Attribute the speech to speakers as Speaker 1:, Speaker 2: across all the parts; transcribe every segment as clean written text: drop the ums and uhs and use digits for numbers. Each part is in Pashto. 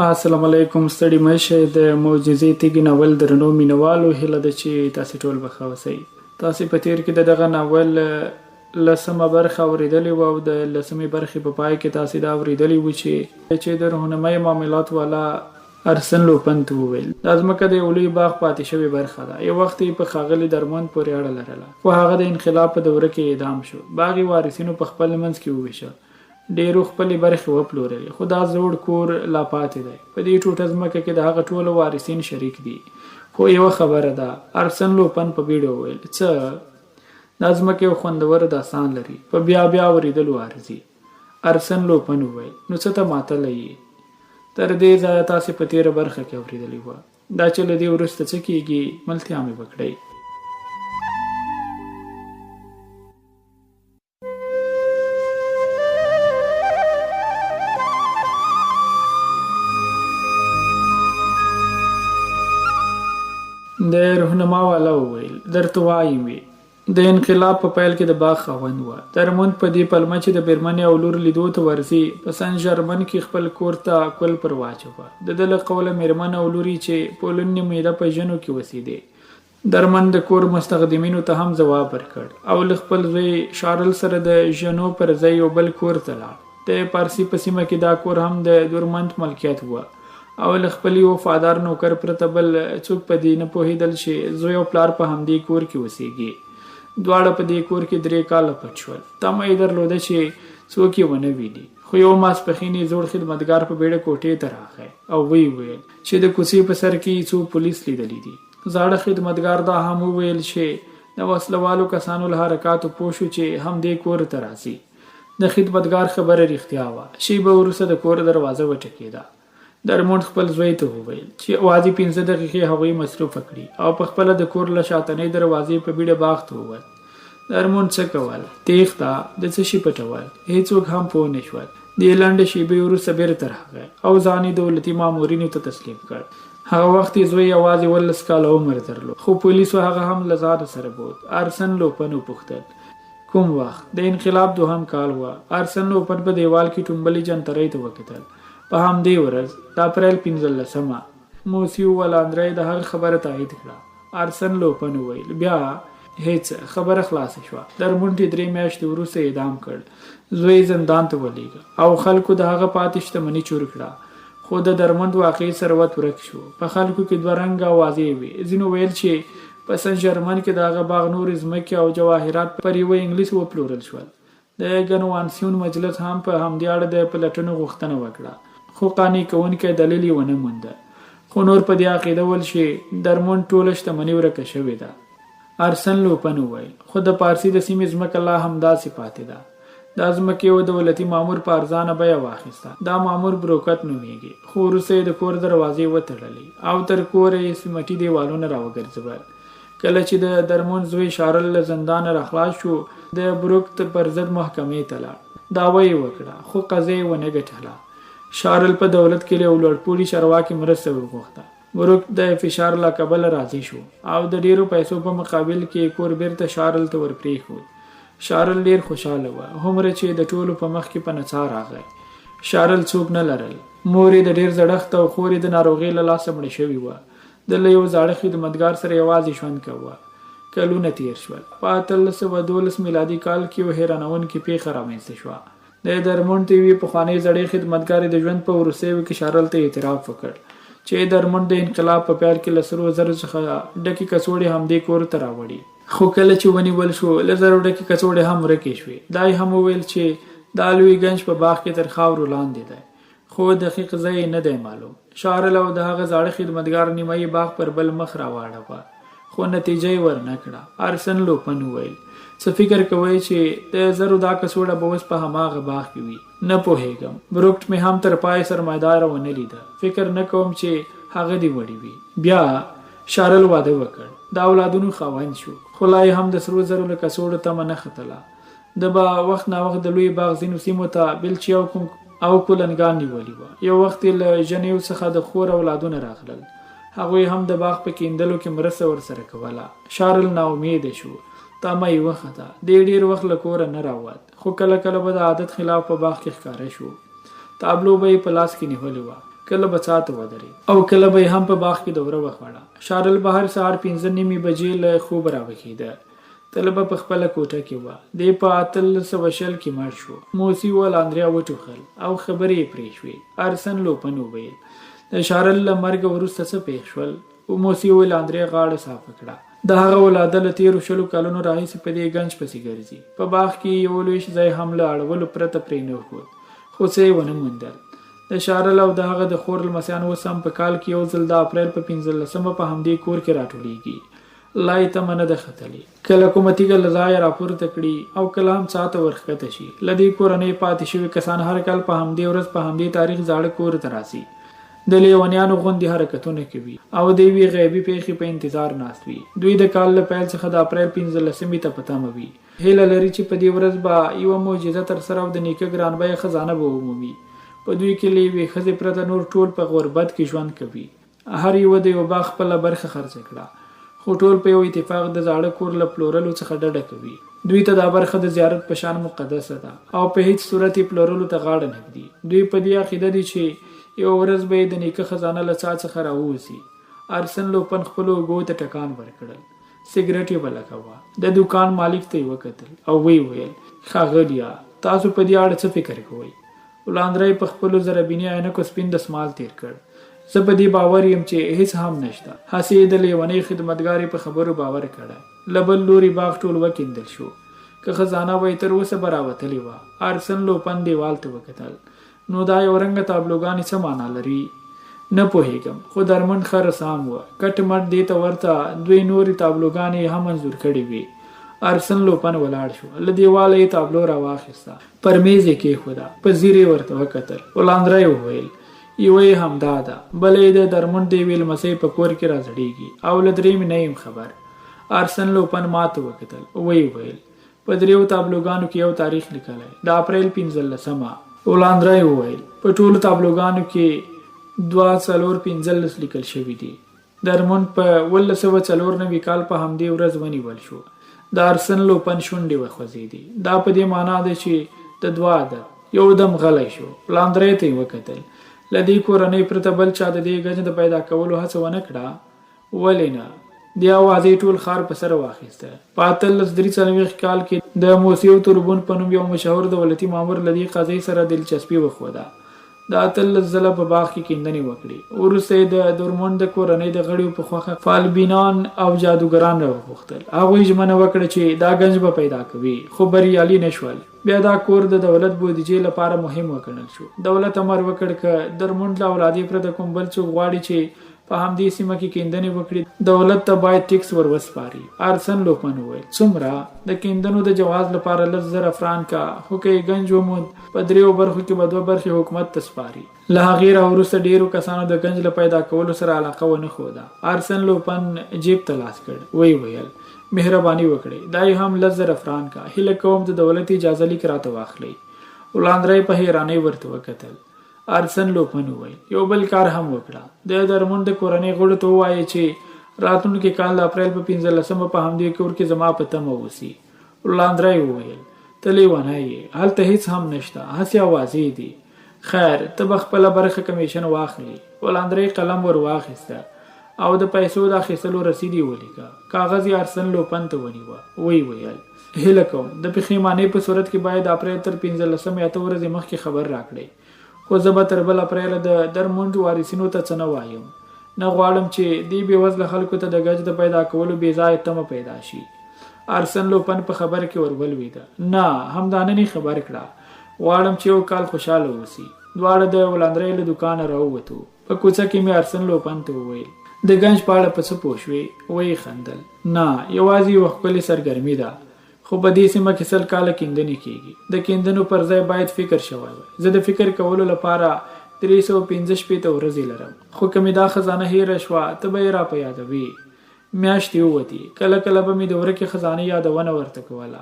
Speaker 1: السلام علیکم. ستړي مه شئ. د معجزې تیږې ناول درنو مینوالو هیله ده چې تاسې ټول به ښه اوسئ. تاسې په تیر کې د دغه ناول لسمه برخه اورېدلې وه او د لسمې برخې په پای کې تاسې دا اورېدلي وو چې د رهنمای معاملات والا ارسن لوپن ته وویل دا ځمکه د یو لوی باغ پاتې شوې برخه ده. یو وخت یې په ښاغلي درمند پورې اړه لرله، خو هغه د انقلاب په دوره کې اعدام شو. باغ یې وارثینو په خپل منځ کې وویشه. ډیرو خپلې برخې وپلورلې، خو دا زوړ کور لا پاتې دی. په دې ټوټه ځمکه کې د هغه ټولو وارثین شریک دي. خو یوه خبره ده، ارسن لوپن په بیړه وویل. څه؟ دا ځمکه یو خوندور داستان لري. په بیا بیا اورېدلو ارزي. ارسن لوپن وویل نو څه ته ماتلی یې؟ تر دې ځایه تاسې په تېره برخه کې اورېدلې وه. دا چې له دې وروسته څه کېږي ملتیا مې وکړئ. د رهنما والا وویل درته وایم وې د انقلاب په پیل کې د باغ خاوند وه. درمند په دې پلمه چې د میرمنې او لور لیدو ته ورځي په سن ژرمن کې خپل کور ته کل پر واچوه. د ده له قوله میرمن او لوري چې په لوند میده په ژنو کې اوسېدې. درمند د کور مستخدمینو ته هم ځواب ورکړ او له خپل زوی شارل سره د ژنو پر ځای یو بل کور ته لاړ. د پارسي په سیمه کې دا کور هم د درمند ملکیت وه او له خپل وفادار نوکر پرته بل څوک په دې نه پوهېدل چې زوی او پلار په همدې کور کې اوسېږي. دواړه په دې کور کې 3 کاله پټ شول. تمه یې درلوده چې څوک یې ونه ویني، خو یو ماسپښین یې زوړ خدمتګار په بیړه کوټې ته راغی او ویې ویل چې د کوڅې په سر کې څو پولیس لیدلي دي. زاړه خدمتګار دا هم وویل چې د وسلوالو کسانو له حرکاتو پوه شو چې همدې کور ته راځي. د خدمتګار خبره رښتیا وه. شیبه وروسته د کور دروازه وټکېده. درمند خپل زوی ته وویل چې اوازې 15 دقیقې هغوی مصروفه کړي او په خپله د کور له شاتنۍ دروازې په بیړه باغ ته ووت. درمند څه کول؟ تېښته؟ د څه شي پټول؟ هېڅوک هم پوه نه شول. دې لنډې شېبې وروسته بېرته راغی او ځان یې دولتي مامورینو ته تسلیم کړ. هغه وخت یې زوی یوازې 18 کاله عمر درلود، خو پولیسو هغه هم له ځانه سره بوت. ارسن لوپن وپوښتل کوم وخت؟ د انقلاب 2 کال وه. ارسن لوپن په دیوال کې ټومبلې جنترۍ ته وکتل. په همدې ورځ د اپریل 15مه موسیو ولاندری د هغه خبره تایید کړه. ارسن لوپن وویل بیا هیڅ خبره خلاصه شوه. درمند 3 میاشتې وروسته اعدام کړ. زوی زندان ته ولېږه او خلکو د هغه پاتې شتمني چور کړه. خو د درمند واقعي ثروت ورک شو. په خلکو کې 2 رنګه اوازې وې. ځینو ویل چې په سن ژرمن کې د هغه باغ نورې ځمکې او جواهرات پر یوه انګلیس وپلورل شول. د ګنوانسیون مجلس هم په همدې اړه د پلټنو غوښتنه وکړه، خو قانع کوونکی دلیل یې ونه مونده. خو نور په دې عقیده ول چې درمند ټوله شتمني ورکه شوې ده. ارسن لوپن وویل خو د پارسي د سیمې ځمکه لا همداسې پاتې ده. دا ځمکې یو دولتي مامور په ارزانه بیه واخیسته. دا مامور بروکت نومیږي، خو وروسته یې د کور دروازې وتړلې او تر کوره یې سیمټي دیوالونه راوګرځول. کله چې د درمند زوی شارل له زندانه راخلاص شو د بروکت پر ضد محکمې ته لاړ. دعوه یې وکړه خو قضیه یې ونه ګټله. شارل په دولت کې له لوړپوړي چارواکي مرسته وغوښته. بروک د فشار له کبله راضي شو او د ډیرو پیسو په مقابل کې کور بیرته شارل ته ورپرېښود. شارل ډیر خوشحاله وه، هومره چې د ټولو په مخ کې په نڅا راغی. شارل څوک نه لرل. مور یې د ډیر زړښت او خور یې د ناروغۍ له لاسه مړه شوې وه. د له یو زاړه خدمتګار سره یوازې ژوند کوه. کلونه تیر شول. په 1812 میلادي کال کې یو حیرانوونکې پیښه رامنځته شوه. د درمند ته یوې پخوانۍ زړې خدمتګارې د ژوند په وروستیو کې شارل ته اعتراف وکړ چې درمند د انقلاب په پیل کې له 100,000 څخه ډکې کڅوړې همدې کور ته راوړي. خو کله چې ونیول شو له 1,000 ډکې کڅوړې هم ورکې شوې. دا یې هم وویل چې دا لوی ګنج په باغ کې تر خاورو لاندې دی، خو دقیق ځای نه دی معلوم. شارل او د هغه زاړه خدمتګار نیمایي باغ پر بل مخ راواړوه، خو نتیجه یې ورنه کړه. ارسن لوپن وویل څه فکر کوئ چې د 1,000 دا کڅوړه به اوس په هماغه باغ کې وي؟ نه پوهېږم. بروکت مې هم تر پای سرمایداره ونه لیده. فکر نه کوم چې هغه دې وړي وي. بیا شارل واده وکړ، د اولادونو خاوند شو، خو لا یې هم د 100,000 له کڅوړو تمه نه ختله. د به وخت نا وخت د لوی باغ ځینو سیمو ته بیلچې او کولنګان نیولي وه. یو وخت یې له ژنیو څخه د خور اولادونه راغلل. هغوی هم د باغ په کیندلو کې مرسته ورسره کوله. شارل ناامیده شو. تمه یې وخته. د ډېر وخت له کوره نه راووت، خو کله کله به د عادت خلاف په باغ کې ښکاره شو. تابلو به یې په لاس کې نیولې وه. کله به څا ته ودرېد او کله به هم په باغ کې دوره وخوړه. شارالبحر سهار 5:30 بجې له خوبه راویښېده. طلبه په خپله کوټه کې وه. دی په 1820 کې مړ شو. موسی ولاندریا وټوخل او خبرې یې پرې شوې. ارسن لوپن وویل د شارل له مرګه وروسته څه پېښ شول؟ موسی ولاندریا غاړه صافه کړه. د هغه ولاده له 13 کلونو راهیسې په دې ګنج پسې ګرځي. په باغ کې یو لوی ځای هم له اړولو پرته پرې نه ښود، خو څه یې ونه موندل. د شارل او د هغه د خور لمسیان اوس هم په کال کې یو ځل د اپریل په 15 په همدې کور کې راټولیږي. لای ته منه ده ختلی، کله کومه تیږه له ځایه راپورته کړي او کله هم څا ته ورښکته شي. له دې کورنۍ پاتې شوي کسان هر کال په همدې ورځ په همدې تاریخ زاړه کور ته راسي، د لیونیانو غوندې حرکتونه کوي او د یوې غیبي پیښې په انتظار ناست وي. دوی د کال له پیل څخه د اپریل 15 ته په تمه وي. هیله لري چې په دې ورځ به یوه معجزه ترسره او د نیکه ګرانبیه خزانه به ومومي. په دوی کې له یوې ښځې پرته نور ټول په غربت کې ژوند کوي. هر یوه د یو باغ خپله برخه خرڅه کړه، خو ټول په یو اتفاق د زاړه کور له پلورلو څخه ډډه کوي. دوی ته دا برخه د زیارت په شان مقدسه ده او په هیڅ صورت یې پلورلو ته غاړه نه ږدي. دوی په دې عقیده دي چې یو ورځ به یې د نیکه خزانه له څا څخه راووځي. ارسن لوپن خپلو اوږو ته ټکان ورکړل. سګرټ یې بلکوه. د دوکان مالک ته یې وکتل او ویې ویل ښاغلیا، تاسو په دې اړه څه فکر کوئ؟ ولاندری په خپلو زربیني عینکو سپین دسمال تیر کړ. زه په دې باور یم چې هیڅ هم نشته. هسې یې د لیونۍ خدمتګارې په خبرو باور کړی. له بل لوري باغ ټول وکیندل شو. که خزانه به یې تر اوسه به راوتلې وه. ارسن لوپن دیوال ته وکتل. نو دا یو رنګه تابلوګانې څه معنا لري؟ نه پوهېږم، خو درمند ښه رسام وه. کټ مټ دې ته ورته 2 نورې تابلوګانې هم منظور کړې وې. ارسن لوپن ولاړ شو. له دیواله یې تابلو راواخیسته، پر میز یې کېښوده، په ځیر یې ورته وکتل. ولاندری وویل یوه یې همدا ده، بله یې د درمند د یوې لمسۍ په کور کې راځړېږي او له درېیمې نه یم خبر. ارسن لوپن ما ته وکتل، ویې ویل په 3 تابلوګانو کې یو تاریخ لیکلی، د اپریل 15. ولاندری وویل په ټولو تابلوګانو کې 2-4-15 لیکل شوي دي. درمند په 1994 کال په همدې ورځ ونیول شو. د ارسن لوپن شونډې وخوځېدې. دا په دې معنا ده چې د 2 عدد. یو دم غلی شو. ولاندری ته یې وکتل. له دې کورنۍ پرته بل چا د دې ګنج د پیدا کولو هڅه ونه کړه؟ ولې نه؟ دې اوازې ټول ښار په سر واخیسته. په 1843 کال کې د موسیو توربون په نوم یو مشهور دولتي مامور له دې قضیې سره دلچسپي وښوده. د 18 ځله په باغ کې کیندنې وکړې. وروسته یې د درمند د کورنۍ د غړیو په خوښه فالبینان او جادوګران راوغوښتل. هغوی ژمنه وکړه چې دا ګنج به پیدا کوي، خو بریالي نه شول. بیا دا کور د دولت بودیجې لپاره مهم وګڼل شو. دولت امر وکړ که درمند له اولادې پرته کوم بل څوک غواړي چې په همدې سیمه کې کیندنې وکړي، دولت ته باید ټیکس ور وسپاري. ارسن لوپن وویل څومره؟ د کیندنو د جواز لپاره 10,000 فرانکه، خو که یې ګنج وموند په 3 برخو کې به 2 برخې حکومت ته سپاري. له هغې راوروسته ډېرو کسانو د ګنج له پیدا کولو سره علاقه ونه ښوده. ارسن لوپن جیب ته لاس کړ. ویې ویل مهرباني وکړئ، دا یې هم 10,000 فرانکه. هیله کوم د دولت اجازه لیک راته واخلئ. ولاندری په حیرانۍ ورته وکتل. ارسن لوپن وویل یو بل کار هم وکړه. د درمند د کورنۍ غړو ته ووایه چې راتلونکي کال د اپریل په 15 په همدې کور کې زما په تمه اوسي. ولاندری وویل ته لیونی یې، هلته هیڅ هم نشته، هسې اوازې دي. خیر ته به خپله برخه کمیشن واخلي. ولاندری قلم ور واخیسته او د پیسو د اخیستلو رسید یې ولیکه. کاغذ یې ارسن لوپن ته ونیوه. ویې ویل هیله کوم د پښیمانۍ په صورت کې باید اپریل تر 15 8 ورځې مخکې خبر راکړئ، خو زه به تر بل اپریل د درمند وارثینو ته څه نه وایم. نه غواړم چې دې بې وزله خلکو ته د ګنج د پیدا کولو بې ځایه تمه پیدا شي. ارسن لوپن په خبره کې ورولوېده. نه، همدا نن یې خبر کړه. غواړم چې یو کال خوشحاله اوسي. دواړه د ولاندری له دوکانه راووتو. په کوڅه کې مې ارسن لوپن ته وویل د ګنج په اړه په څه پوه شوې؟ ویې خندل. نه، یوازې یوه ښکلې سرګرمي ده، خو په دې سیمه کې 100 کاله کیندنې کېږي. د کیندنو پر ځای باید فکر شوی وای. زه د فکر کولو لپاره 365 ورځې لرم، خو که مې دا خزانه هیره شوه ته به یې را په یادوي. میاشتې ووتې، کله کله به مې د ورکې خزانې یادونه ورته کوله،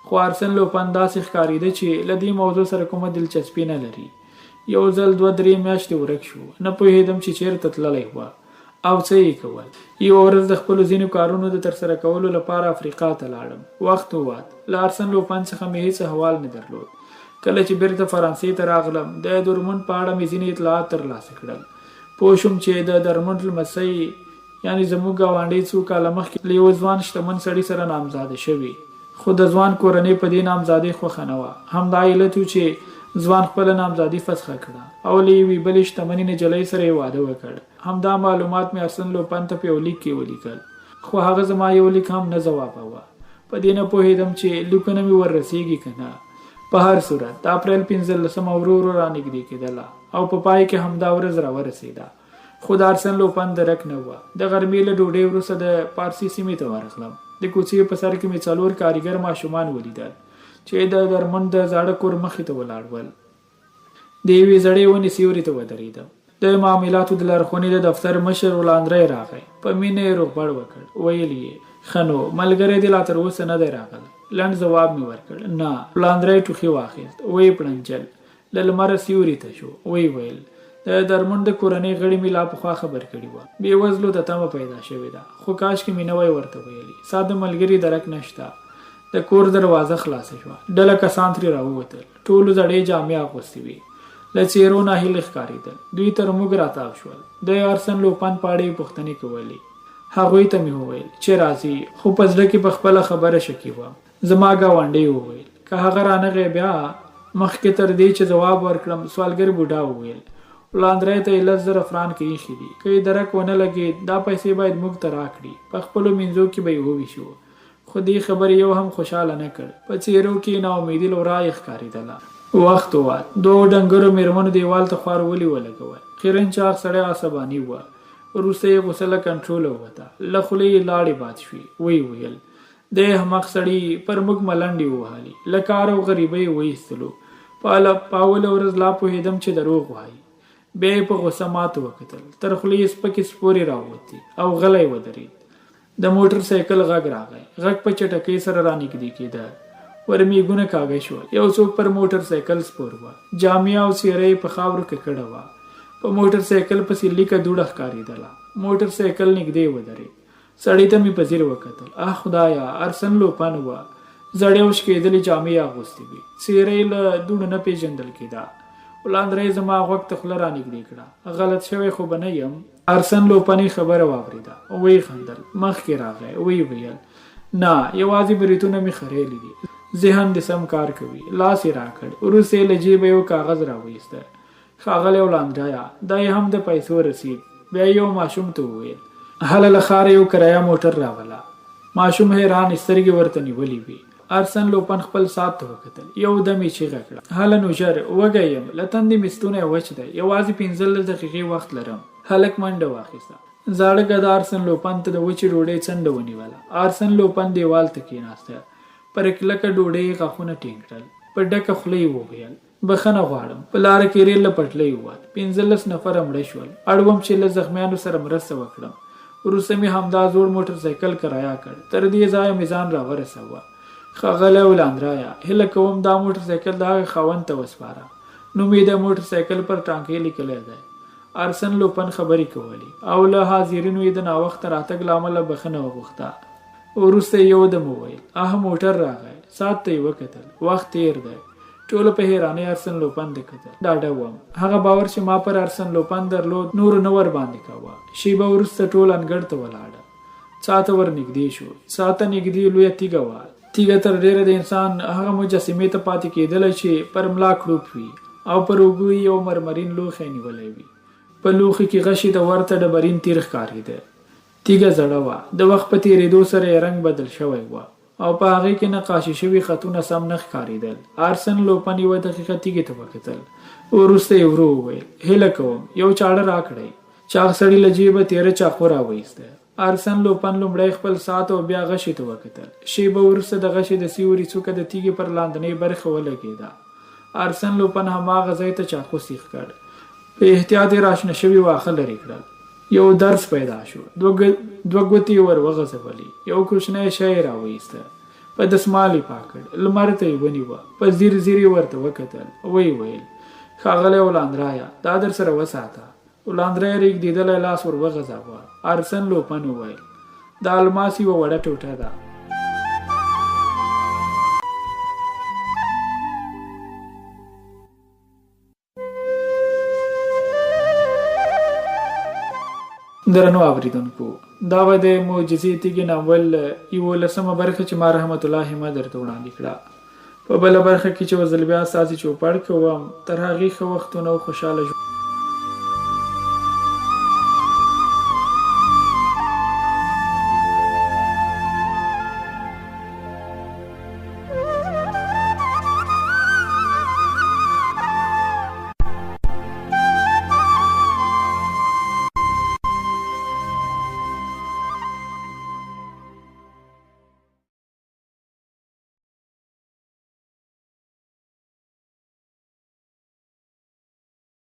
Speaker 1: خو ارسن لوپن داسې ښکارېده چې له دې موضوع سره کومه دلچسپي نه لري. یو ځل 2-3 میاشتې ورک شو. نه پوهېدم چې چېرته تللی وه او څه یې کول. یو ورځ د خپلو ځینو کارونو د ترسره کولو لپاره افریقا ته لاړم. وخت ووت. له ارسن لوپن څخه مې هېڅ احوال نه درلود. کله چې بیرته فرانسې ته راغلم د درمند په اړه مې ځینې اطلاعات ترلاسه کړل. پوه شوم چې د درمند لمسی یعنی زموږ ګاونډی څو کاله مخکې له یو ځوان شتمن سړي سره نامزاده شوي، خو د ځوان کورنۍ په دې نامزادۍ خوښه نه وه. همدا علت و چې ځوان خپله نامزادي فسخه کړه او له یوې بلې شتمنې نجلۍ سره یې واده وکړ. همدا معلومات مې ارسن لوپن ته په یو لیک کې ولیکل، خو هغه زما یو لیک هم نه ځواباوه. په دې نه پوهېدم چې لیکونه مې وررسېږي که نه. په هر صورت د اپریل 15 ورو ورو رانږدې کېدله او په پای کې همدا ورځ راورسېده. خو د ارسن لوپن درک نه وه. د غرمې له ډوډۍ وروسته د پارسي سیمې ته ورغلم. د کوڅې په سر کې مې 4 کارګر ماشومان ولیدل چې د درمند د زاړه کور مخې ته ولاړ ول. د یوې زړې ونې سیوري ته ودرېدم. د معاملاتو د لارښوونې د دفتر مشر ولاندری راغی. په مینه یې روغبړ وکړ. ویل یې ښه نو ملګری دې لا تر اوسه نه دی راغلی. لنډ ځواب مې ورکړ. نه. ولاندری ټوخي واخیست. ویې پړنجل. له لمره سیوري ته شو. ویل د درمند د کورنۍ غړي مې لا پخوا خبر کړي وه. بې وزلو ته تمه پیدا شوې ده، خو کاش کې مې نه وای ورته ویلي. ساده ملګري درک نشته. د کور دروازه خلاصه شوه. ډله کسان ترې راووتل. ټولو زړې جامې اغوستې وې. له څېرو ناهیلې ښکارېدل. دوی تر موږ راتاو شول. د ارسن لوپن په اړه یې پوښتنې کولې. هغوی ته مې وویل چې راځي، خو په زړه کې په خپله خبره شکي وم. زما ګاونډی وویل که هغه رانغی بیا. مخکې تر دې چې ځواب ورکړم سوالګر بوډا وویل ولاندری ته 10,000 فرانک ایښي دي، که یې درک ونه لګېد دا پیسې باید موږ ته راکړي. په خپلو منځو کې به یې وویشو. خو دې خبرې یو هم خوشحاله نه کړ. په څېرو کې ناامیدي له ورایه ښکارېدله. وخت ووت. دوو ډنګرو مېرمنو دیوال ته خوار ولي ولګول. خیرن چاغ سړی عصباني وه. وروسته یې غوسه له کنټروله ووته. له خولې یې لاړې باد شوې. ویل د احمق سړي پر موږ ملنډې ووهلې. له کار او غریبۍ وایستلو. په اوله ورځ لا پوهېدم چې دروغ وایي. بیا یې په غوسه ماته وکتل. تر خولې یې سپکې سپورې راووتې او غلی ودرېد. د موټر سایکل غږ راغی. غږ په چټکۍ سره رانږدې کېده. ورمېږونه کاږه شول. یو څوک پر موټر سایکل سپور وه. جامې او څېره یې په خاورو ککړه وه. په موټر سایکل پسې لیکه دوړه ښکارېدله. موټر سایکل نږدې ودرېد. سړي ته مې په ځیر وکتل. آه خدایه! ارسن لوپن وه. زړې او شکېدلې جامې یې اغوستې وې. څېره یې له دوړو نه پېژندل کېده. ولاندری زما غوږ ته خوله رانږدې کړه. غلط شوی خو به نه یم. ارسن لوپن یې خبره واورېده. ویې خندل. مخکې راغی. ویل نه، یوازې بریتونه مې خریلي دي. ذهن دې سم کار کوي. لاس یې راکړ. وروسته یې له جیبه یو کاغذ راوایسته. ښاغلی ولاندریه، دا یې هم د پیسو رسید. بیا یو ماشوم ته وویل هله له ښاره یو کرایه موټر راوله. ماشوم حیران سترګې ورته نیولې وې. ارسن لوپن خپل ساعت ته وکتل. یو دم یې چیغه کړه هله نو ژر، وږی یم، له تندې مې ستونی وچ دی، یوازې 15 دقیقې وخت لرم. هلک منډه واخیسته. زاړه ګدا ارسن لوپن ته د وچې ډوډۍ څنډه ونیوله. ارسن لوپن دیوال ته کېناسته. پر کلکه ډوډۍ یې غاښونه ټینګ کړل. په ډکه خوله یې وویل بخښنه غواړم. په لاره کې ریل له پټلۍ ووت. 15 نفره مړه شول. اړوم چې له زخمیانو سره مرسته وکړم. وروسته مې همدا زوړ موټر سایکل کرایه کړ. تر دې ځایه مې ځان راورساوه. ښاغلی ولاندریه، هیله کوم دا موټر سایکل د هغه خاوند ته وسپاره. نوم یې د موټر سایکل پر ټانکۍ لیکلی دی. ارسن لوپن خبرې کولې او له حاضرینو یې د ناوخته راتګ له امله بخښنه وغوښته. وروسته یې یو دم وویل موټر راغی. ساعت ته یې وکتل. وخت تېر دی. ټولو په حیرانۍ ارسن لوپن ته کتل. ډاډه وم. هغه باور چې ما پر ارسن لوپن درلود نورو نه ورباندې کاوه. شیبه وروسته ټول انګړ ته ولاړه. څا ته ور نږدې شو. څا ته نږدې لویه تیږه وه. تیږه تر ډېره د انسان هغه مجسمې ته پاتې کېدله چې پر ملا کړوپ وي او پر اوږو یو مرمرین لوښی نیولی وي. په لوښي کې غشي د ورته ډبرین تیر ښکارېده. تیږه زړه وه. د وخت په تېرېدو سره یې رنګ بدل شوی وه او په هغې کې نقاشي شوي خطونه سم نه ښکارېدل. ارسن لوپن یوه دقیقه تیږې ته وکتل. وروسته یې ورو وویل هیله کوم یو چاړه راکړئ. چاغ سړي له جیبه تېره چاقو راوایسته. ارسن لوپن لومړی خپل ساعت او بیا غشي ته وکتل. شیبه وروسته د غشي د سیوري څوکه د تیږې پر لاندنۍ برخه ولګېده. ارسن لوپن هماغه ځای ته چاقو سیخ کړ. په احتیاط یې راشنه شوي واښه لرې کړل. یو درس پیدا شو. دوه ګوتې ور وغځولې. یو کوچنی شی یې راوایسته. په دسمال یې پاک کړ. لمر ته یې ونیوه. په ځیر ځیر یې ورته وکتل. ویل ښاغلی ولاندریه، دا در سره وساته. ولاندری رېږدېدلی لاس ور وغځاوه. ارسن لوپن وویل د الماس یوه وړه ټوټه ده. د 15 درنو اوریدونکو دا و د معجزې تیږې ناول 11مه برخه چې ما رحمت الله همه درته وړاندې کړه. په بله برخه کې چې وزل بیا ساسې چوپړ کوم تر هغې ښه وختونه او خوشحاله